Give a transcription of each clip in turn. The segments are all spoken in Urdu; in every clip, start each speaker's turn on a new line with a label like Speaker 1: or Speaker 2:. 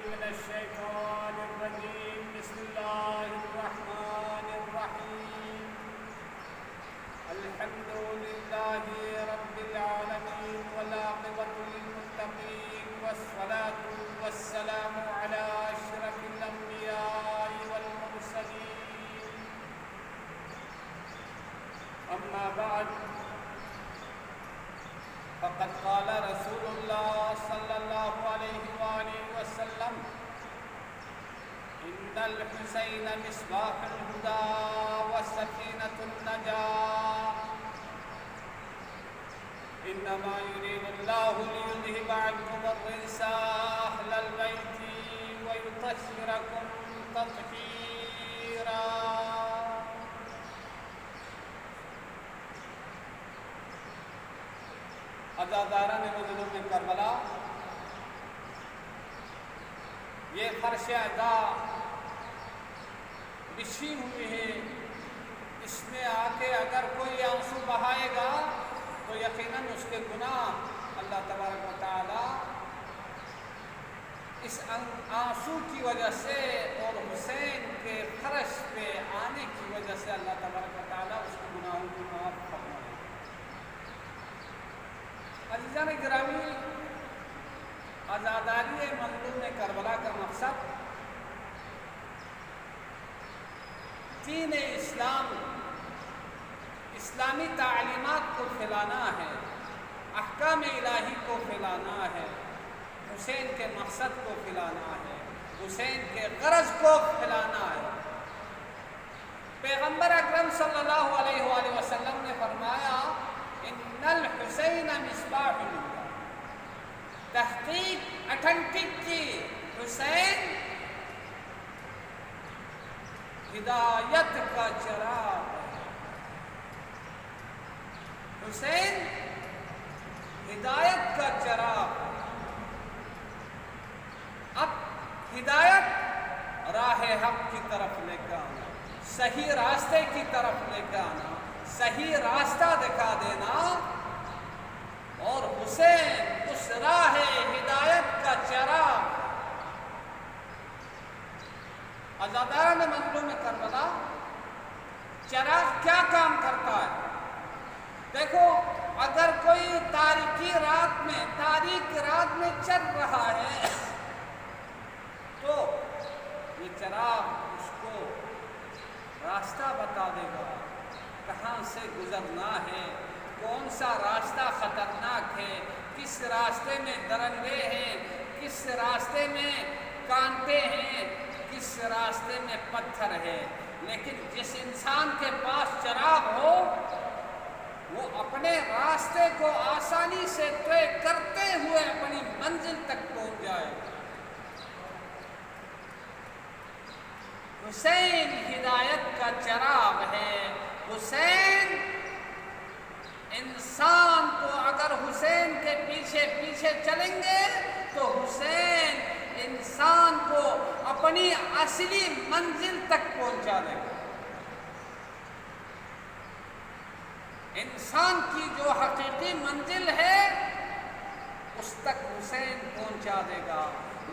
Speaker 1: من الشيطان الرجيم بسم الله الرحمن الرحيم الحمد لله رب العالمين والعاقبة للمتقين والصلاة والسلام على أشرف الأنبياء والمرسلين أما بعد فقد قال رسول الله صلى الله عليه وآله وسلم إن الحسين مصباح الهدى وسكينة النجاة إنما يريد الله ليذهب عنكم الرجس أهل البيت ويطهركم تطهيرا. عزاداران مظلوم کربلا، یہ فرش ادا بچھی ہوئی ہے، اس میں آ کے اگر کوئی آنسو بہائے گا تو یقیناً اس کے گناہ اللہ تبارک و تعالی اس آنسو کی وجہ سے اور حسین کے فرش پہ آنے کی وجہ سے اللہ تبارک و تعالی اس کے گناہوں کو معاف فرمائے. عزیزان گرامی، عزاداری مظلوم کربلا کا مقصد دین اسلام، اسلامی تعلیمات کو پھیلانا ہے، احکام الہی کو پھیلانا ہے، حسین کے مقصد کو پھیلانا ہے، حسین کے غرض کو پھیلانا ہے. پیغمبر اکرم صلی اللہ علیہ وآلہ وسلم نے فرمایا ان الحسین مصباح الہدی، تحقیق اٹھنٹک کی حسین ہدایت کا چراغ ہے. حسین ہدایت کا چراغ. اب ہدایت راہ حق کی طرف لے کے آنا، صحیح راستے کی طرف لے کے آنا، صحیح راستہ دکھا دینا، اور حسین اس راہ ہدایت کا چراغ. عزاداران مظلوم کربلا، چراغ کیا کام کرتا ہے؟ دیکھو، اگر کوئی تاریک رات میں چل رہا ہے تو یہ چراغ اس کو راستہ بتا دے گا، کہاں سے گزرنا ہے، کون سا راستہ خطرناک ہے، کس راستے میں درندے ہیں، کس راستے میں کانٹے ہیں، کس راستے میں پتھر ہے. لیکن جس انسان کے پاس چراغ ہو وہ اپنے راستے کو آسانی سے طے کرتے ہوئے اپنی منزل تک پہنچ جائے. حسین ہدایت کا چراغ ہے. حسین انسان کو اگر حسین کے پیچھے پیچھے چلیں گے تو حسین انسان کو اپنی اصلی منزل تک پہنچا دے گا. انسان کی جو حقیقی منزل ہے اس تک حسین پہنچا دے گا،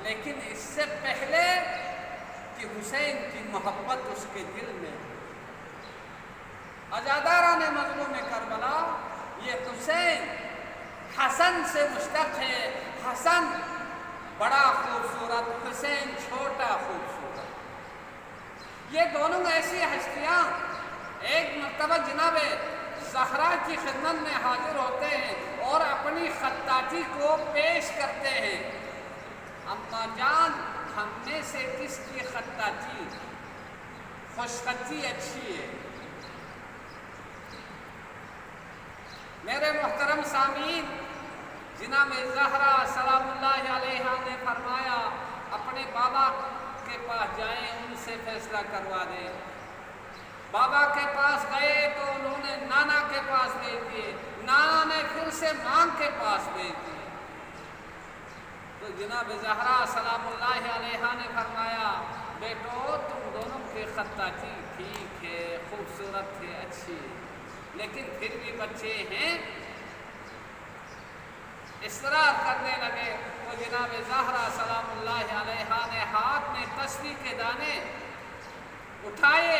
Speaker 1: لیکن اس سے پہلے کہ حسین کی محبت اس کے دل میں. عزاداران مظلوم کربلا، یہ حسین حسن سے مشتق ہے. حسن بڑا خوبصورت، حسین چھوٹا خوبصورت. یہ دونوں ایسی ہستیاں ایک مرتبہ جناب زہرا کی خدمت میں حاضر ہوتے ہیں اور اپنی خطاطی کو پیش کرتے ہیں. اماں جان، ہم میں سے کس کی خطاطی خوش خطی اچھی ہے؟ میرے محترم سامعین، جناب زہرا سلام اللہ علیہا نے فرمایا اپنے بابا کے پاس جائیں، ان سے فیصلہ کروا دیں. بابا کے پاس گئے تو انہوں نے نانا کے پاس بھیج دیے، نانا نے پھر سے ماں کے پاس بھیج دیے. تو جناب زہرا سلام اللہ علیہا نے فرمایا بیٹو، تم دونوں کی خطاطی ٹھیک ہے، خوبصورت ہے، اچھی ہے، لیکن پھر بھی بچے ہیں. اصرار کرنے لگے تو جناب زہرا سلام اللہ علیہا زہرا نے ہاتھ میں تسبیح کے دانے اٹھائے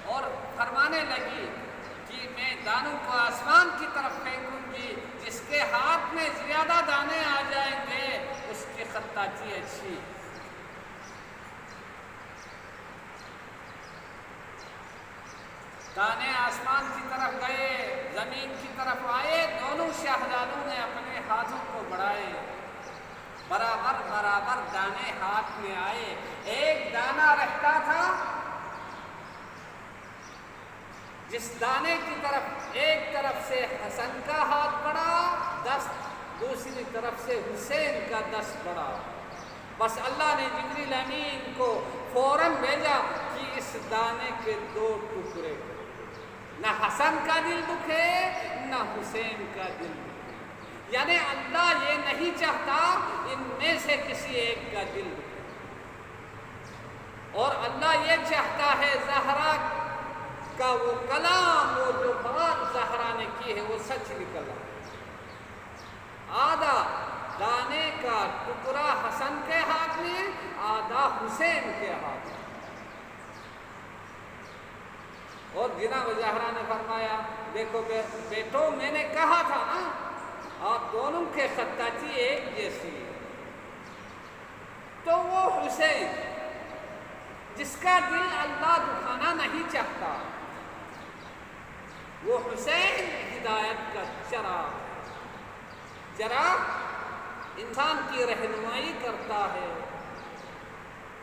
Speaker 1: اور فرمانے لگی کہ میں دانوں کو آسمان کی طرف پھینکوں گی، جس کے ہاتھ میں زیادہ دانے آ جائیں گے اس کی خطاطی اچھی۔ دانے آسمان کی طرف گئے، زمین کی طرف آئے، دونوں شہزادوں نے اپنے ہاتھوں کو بڑھائے، برابر برابر دانے ہاتھ میں آئے۔ ایک دانہ رہتا تھا، جس دانے کی طرف ایک طرف سے حسن کا ہاتھ بڑھا دست، دوسری طرف سے حسین کا دست بڑھا۔ بس اللہ نے جبریل امین کو فوراً بھیجا کہ اس دانے کے دو ٹکڑے، نہ حسن کا دل دکھے نہ حسین کا دل دکھے، یعنی اللہ یہ نہیں چاہتا ان میں سے کسی ایک کا دل دکھے، اور اللہ یہ چاہتا ہے زہرا کا وہ کلام، وہ جو بات زہرا نے کی ہے وہ سچ نکلا۔ آدھا دانے کا ٹکڑا حسن کے ہاتھ میں، آدھا حسین کے ہاتھ میں۔ اور جناب زہرا نے فرمایا دیکھو بیٹو، میں نے کہا تھا نا آپ دونوں کے خطاطی ایک جیسی ہے۔ تو وہ حسین جس کا دل اللہ دکھانا نہیں چاہتا، وہ حسین ہدایت کا چراغ انسان کی رہنمائی کرتا ہے۔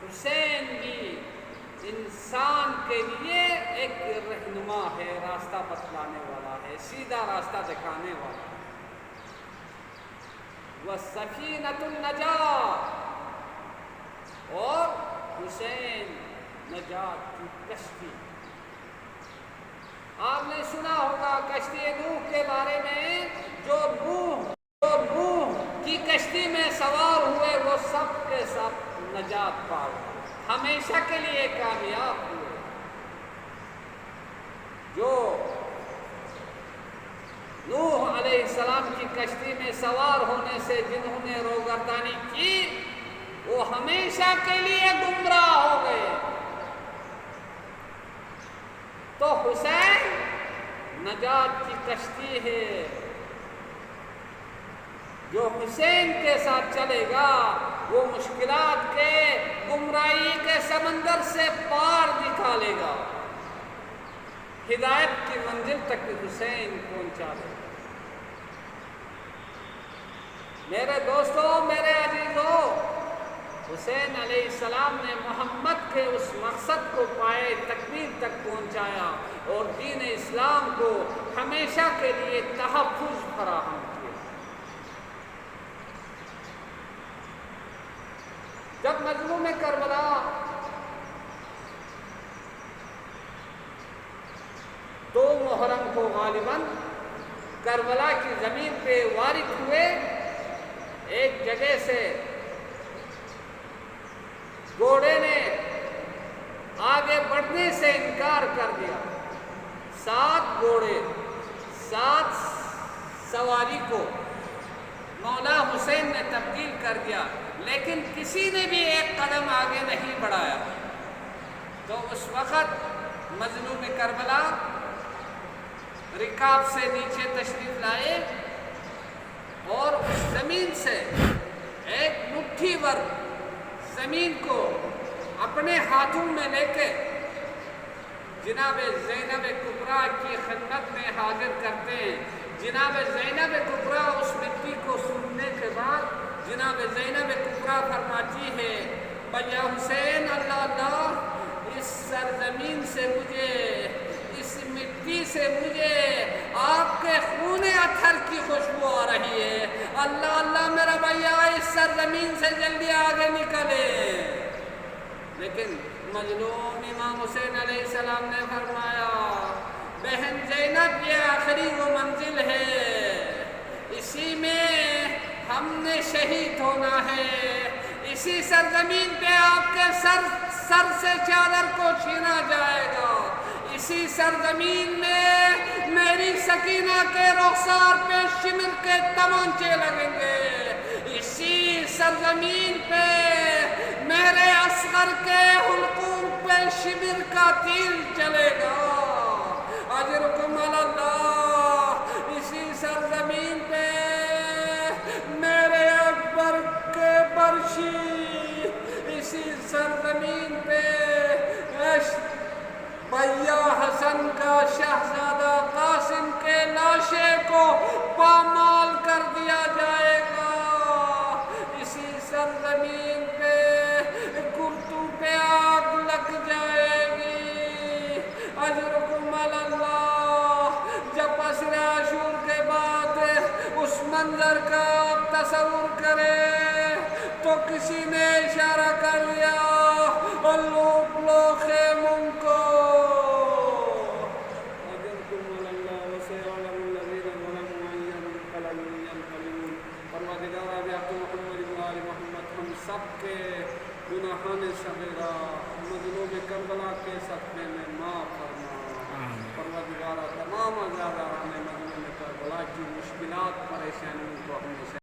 Speaker 1: حسین بھی انسان کے لیے ایک رہنما ہے، راستہ بتلانے والا ہے، سیدھا راستہ دکھانے والا ہے۔ وَالسَّفِينَةُ النَّجَاةُ، اور حسین نجات کی کشتی۔ آپ نے سنا ہوگا کشتی نوح کے بارے میں، جو نوح کی کشتی میں سوار ہوئے وہ سب کے سب نجات پا گئے، ہمیشہ کے لیے کامیاب ہوئے۔ جو نوح علیہ السلام کی کشتی میں سوار ہونے سے جنہوں نے روگردانی کی وہ ہمیشہ کے لیے گمراہ ہو گئے۔ تو حسین نجات کی کشتی ہے، جو حسین کے ساتھ چلے گا وہ مشکلات کے، گمراہی کے سمندر سے پار نکالے گا، ہدایت کی منزل تک حسین پہنچا دے گا۔ میرے دوستوں، میرے عزیزوں، حسین علیہ السلام نے محمد کے اس مقصد کو پائے تکمیل تک پہنچایا اور دین اسلام کو ہمیشہ کے لیے تحفظ فراہم کیا۔ جب مظلوم کربلا دو محرم کو غالباً کربلا کی زمین پہ وارد ہوئے، ایک جگہ سے گھوڑے نے آگے بڑھنے سے انکار کر دیا۔ 7 گھوڑے 7 سواری کو مولا حسین نے تبدیل کر دیا، لیکن کسی نے بھی ایک قدم آگے نہیں بڑھایا۔ تو اس وقت مظلوم کربلا رکاب سے نیچے تشریف لائے اور اس زمین سے ایک مٹھی بھر زمین کو اپنے ہاتھوں میں لے کے جناب زینب کبریٰ کی خدمت میں حاضر کرتے ہیں۔ جناب زینب کبریٰ اس مٹی کو سونگنے کے بعد جناب زینب کبریٰ فرماتی ہے، بھیا حسین، اللہ اللہ، اس سرزمین سے مجھے، اس مٹی سے مجھے آپ کے خون اطہر کی خوشبو آ رہی ہے، اللہ اللہ میرا بھیا اس سرزمین سے جلدی آگے نکلے۔ لیکن مظلوم امام حسین علیہ السلام نے فرمایا، بہن زینب یہ آخری وہ منزل ہے، اسی میں ہم نے شہید ہونا ہے، اسی سرزمین پہ آپ کے سر سے چادر کو چھینا جائے گا، اسی سرزمین میں میری سکینہ کے رخسار پہ شمر کے تمانچے لگیں گے، اسی سرزمین پہ کر کے حلقوم پہ شبر کا تیر چلے گا. اجرکم علی اللہ. اسی سرزمین پہ میرے اکبر کے برشی، اسی سرزمین پہ بھیا حسن کا شہزادہ قاسم کے لاشے کو پامال کر دیا جائے گا. اسی سرزمین پہ کرتو پہ آگ لگ جائے گی. اجرکم علی اللہ. جب عصر عاشور کے بعد اس منظر کا تصور کرے تو کسی نے اشارہ کر لیا لوگ خیموں کو. اجرکم علی اللہ وسيعلم الذين ظلموا أي منقلب ينقلبون. پروردگار اب محمد و آل محمد ہم سب کے گناہان صغیرہ مظلوم کربلا کے صدقے میں معاف فرما. پروردگار تمام عزاداران مظلوم کربلا کی مشکلات پریشانیوں کو ہمیشہ